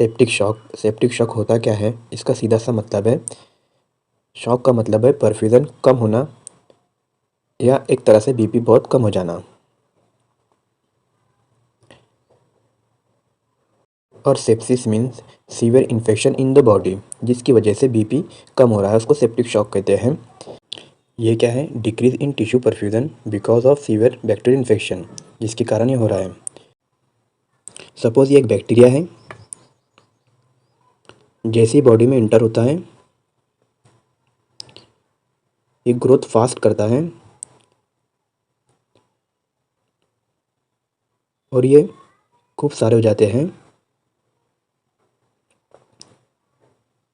Septic shock होता क्या है, इसका सीधा सा मतलब है, शॉक का मतलब है परफ्यूजन कम होना या एक तरह से बीपी बहुत कम हो जाना। और sepsis means severe infection in the body, जिसकी वजह से बीपी कम हो रहा है, उसको सेप्टिक शॉक कहते हैं। ये क्या है, decrease in tissue perfusion because of severe bacterial infection, जिसके कारण ये हो रहा है। सपोज ये एक बैक्टीरिया है, जैसे ही बॉडी में इंटर होता है ये ग्रोथ फास्ट करता है और ये खूब सारे हो जाते हैं।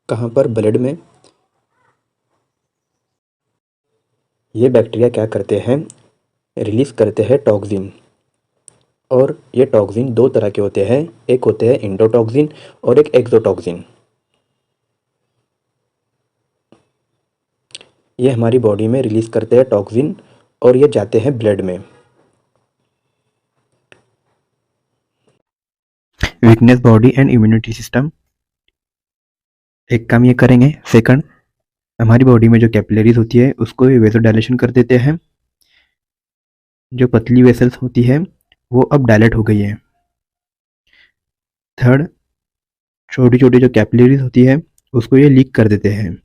कहाँ पर, ब्लड में। ये बैक्टीरिया क्या करते हैं, रिलीज करते हैं टॉक्सिन। और ये टॉक्सिन दो तरह के होते हैं, एक होते हैं एंडोटॉक्सिन और एक एक्सोटॉक्सिन। ये हमारी बॉडी में रिलीज करते हैं टॉक्सिन और ये जाते हैं ब्लड में। Weakness body and immunity system, एक काम ये करेंगे। सेकंड, हमारी बॉडी में जो कैपिलरीज होती है उसको भी वेसोडायलेशन कर देते हैं। जो पतली वेसल्स होती है वो अब डायलेट हो गई है। थर्ड, छोटी छोटी जो कैपिलरीज होती है उसको ये लीक कर देते हैं,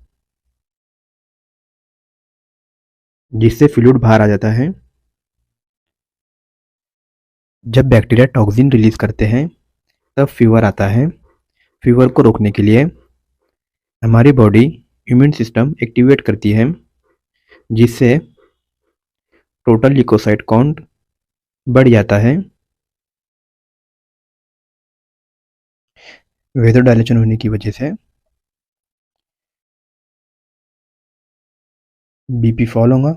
जिससे फ्लूइड बाहर आ जाता है। जब बैक्टीरिया टॉक्सिन रिलीज करते हैं तब फीवर आता है। फीवर को रोकने के लिए हमारी बॉडी इम्यून सिस्टम एक्टिवेट करती है, जिससे टोटल ल्यूकोसाइट काउंट बढ़ जाता है। वेसोडायलेशन होने की वजह से बीपी फॉल होगा,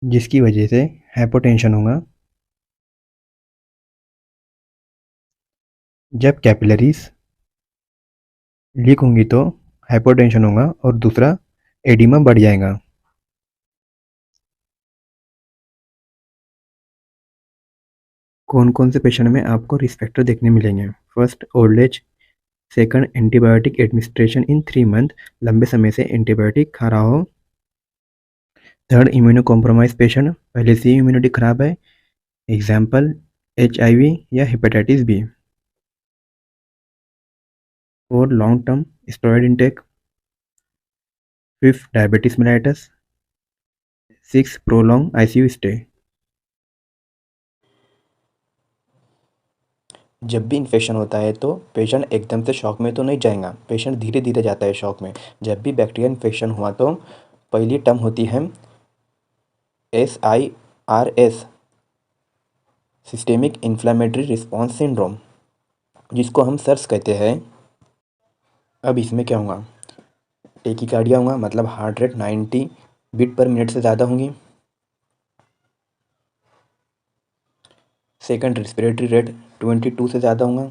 जिसकी वजह से हाइपोटेंशन होगा। जब कैपिलरीज लीक होंगी तो हाइपोटेंशन होगा और दूसरा एडिमा बढ़ जाएगा। कौन कौन से पेशेंट में आपको रिस्क फैक्टर देखने मिलेंगे। First, old age. Second, antibiotic administration in 3 month, लंबे समय से एंटीबायोटिक खा रहा हो। थर्ड, इम्यूनो कॉम्प्रोमाइज पेशेंट, पहले से ही इम्यूनिटी खराब है, एग्जाम्पल HIV या hepatitis B. Four, long term steroid intake. Fifth, diabetes mellitus. Six, prolong ICU stay. जब भी इन्फेक्शन होता है तो पेशेंट एकदम से शॉक में तो नहीं जाएगा, पेशेंट धीरे धीरे जाता है शॉक में। जब भी बैक्टीरियल इन्फेक्शन हुआ तो पहली टर्म होती है SIRS, systemic inflammatory response syndrome, जिसको हम सर्स कहते हैं। अब इसमें क्या होगा, टेकिकार्डिया होगा, मतलब heart rate 90 beat per minute से ज़्यादा होंगी। सेकंड, रेस्पिरेटरी रेट 22 से ज़्यादा होगा।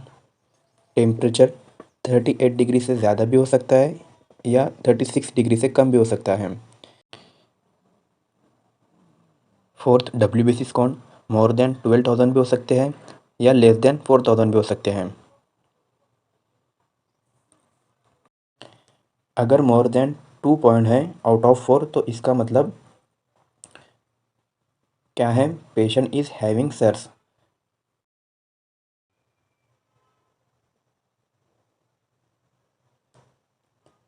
टेम्परेचर 38 डिग्री से ज़्यादा भी हो सकता है या 36 डिग्री से कम भी हो सकता है। Fourth, WBC score more than 12,000 भी हो सकते हैं या लेस देन 4,000 भी हो सकते हैं। अगर मोर देन 2 पॉइंट है आउट ऑफ 4 तो इसका मतलब क्या है, patient is having SIRS.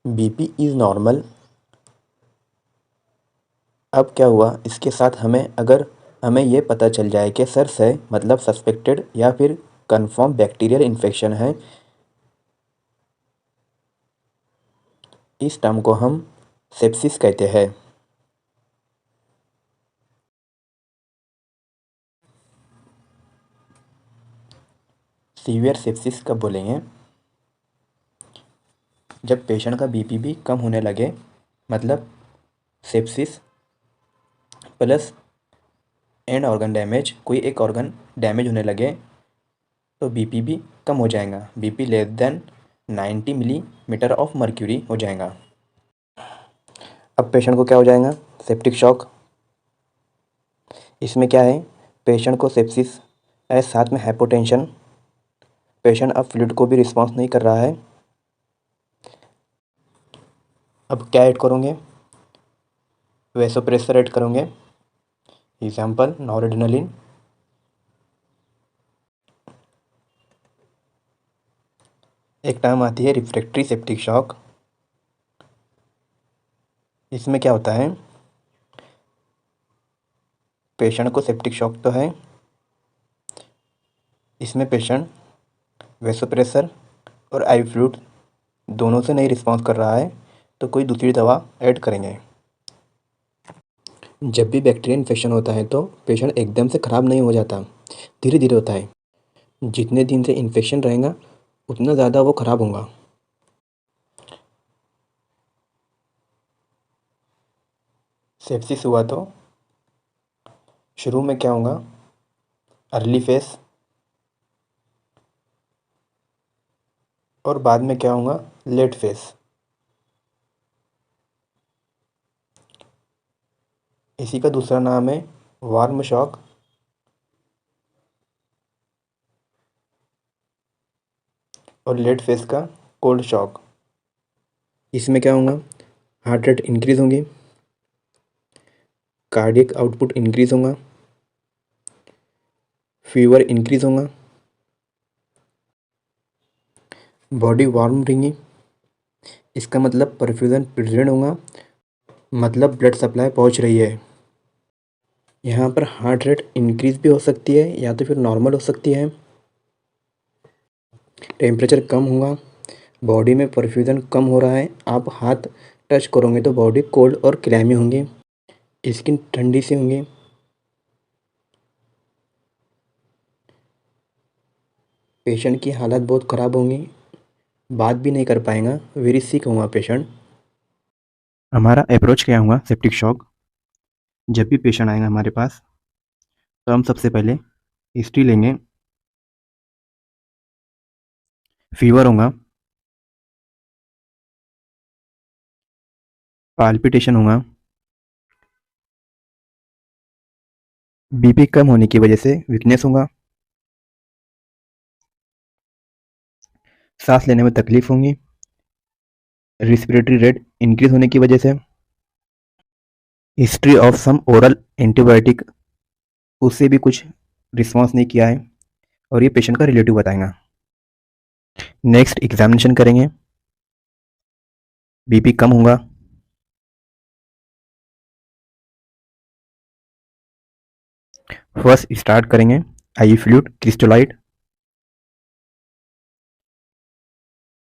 BP is normal. अब क्या हुआ, इसके साथ हमें ये पता चल जाए कि सर्स है, मतलब सस्पेक्टेड या फिर कंफर्म बैक्टीरियल इन्फेक्शन है, इस टर्म को हम सेप्सिस कहते हैं। सीवियर सेप्सिस कब बोलेंगे, जब पेशेंट का BP भी कम होने लगे, मतलब sepsis plus and organ damage, कोई एक ऑर्गन डैमेज होने लगे तो BP भी कम हो जाएगा। BP less than 90 millimetre of mercury हो जाएगा। अब पेशेंट को क्या हो जाएगा, सेप्टिक शॉक। इसमें क्या है, पेशेंट को सेप्सिस है, साथ में हाइपोटेंशन पेशेंट अब फ्लूइड को भी रिस्पॉन्स नहीं कर रहा है। अब क्या ऐड करोगे? वैसोप्रेसर ऐड करोगे। Example noradrenaline. एक टर्म आती है रिफ्रैक्टरी सेप्टिक शॉक। इसमें क्या होता है, पेशेंट को सेप्टिक शॉक तो है, इसमें पेशेंट वैसोप्रेसर और आई फ्लूइड दोनों से नहीं रिस्पॉन्स कर रहा है, तो कोई दूसरी दवा ऐड करेंगे। जब भी बैक्टीरियल इन्फेक्शन होता है तो पेशेंट एकदम से ख़राब नहीं हो जाता, धीरे धीरे होता है। जितने दिन से इन्फेक्शन रहेगा उतना ज़्यादा वो ख़राब होगा। सेप्सिस हुआ तो शुरू में क्या होगा, अर्ली फेस, और बाद में क्या होगा, लेट फेस। इसी का दूसरा नाम है वार्म शॉक। और लेट फेस का कोल्ड शॉक। इसमें क्या होगा, हार्ट रेट इंक्रीज़ होंगी, कार्डियक आउटपुट इंक्रीज़ होगा, फीवर इंक्रीज़ होगा, बॉडी वार्म रहेंगी। इसका मतलब परफ्यूजन प्रेजेंट होगा, मतलब ब्लड सप्लाई पहुंच रही है। यहाँ पर हार्ट रेट इंक्रीज़ भी हो सकती है या तो फिर नॉर्मल हो सकती है। टेम्परेचर कम होगा, बॉडी में परफ्यूजन कम हो रहा है, आप हाथ टच करोगे तो बॉडी कोल्ड और क्लैमी होंगी, स्किन ठंडी सी होंगी। पेशेंट की हालत बहुत ख़राब होगी, बात भी नहीं कर पाएगा, वेरी सिक होगा पेशेंट। हमारा अप्रोच क्या होगा सेप्टिक शॉक? जब भी पेशेंट आएगा हमारे पास तो हम सबसे पहले हिस्ट्री लेंगे। फीवर होगा, पाल्पिटेशन होगा, बीपी कम होने की वजह से वीकनेस होगा, सांस लेने में तकलीफ होगी, रिस्पिरेटरी रेट इंक्रीज होने की वजह से, history of some oral antibiotic, उससे भी कुछ रिस्पॉन्स नहीं किया है, और ये पेशेंट का रिलेटिव बताएगा। नेक्स्ट एग्जामिनेशन करेंगे, बीपी कम होगा, फर्स्ट स्टार्ट करेंगे IV fluid crystalloid,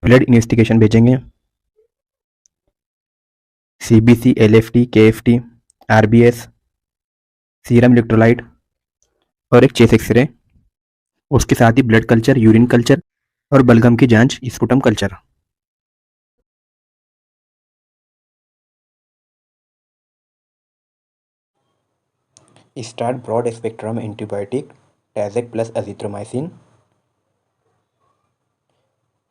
blood investigation भेजेंगे, CBC, LFT, KFT, RBS, serum electrolyte और एक चेस्ट एक्सरे। उसके साथ ही ब्लड कल्चर, यूरिन कल्चर और बलगम की जांच, sputum culture. Start broad spectrum antibiotic, Tazact plus azithromycin,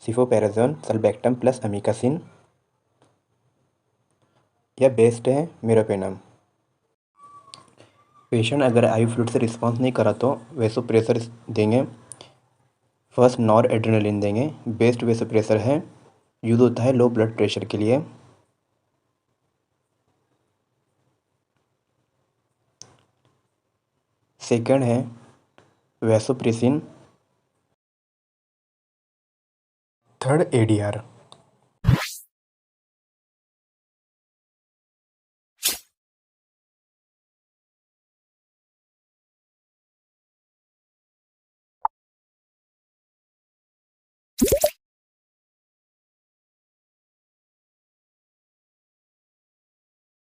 cefoperazone, sulbactam plus amikacin, या बेस्ट है मेरोपेनम। पेशेंट अगर आई फ्लूइड से रिस्पॉन्स नहीं करा तो वैसोप्रेसर देंगे। फर्स्ट नॉर एड्रेनलिन देंगे, बेस्ट वैसोप्रेसर है, यूज़ होता है लो ब्लड प्रेशर के लिए। सेकंड है वैसोप्रेसिन। Third ADR.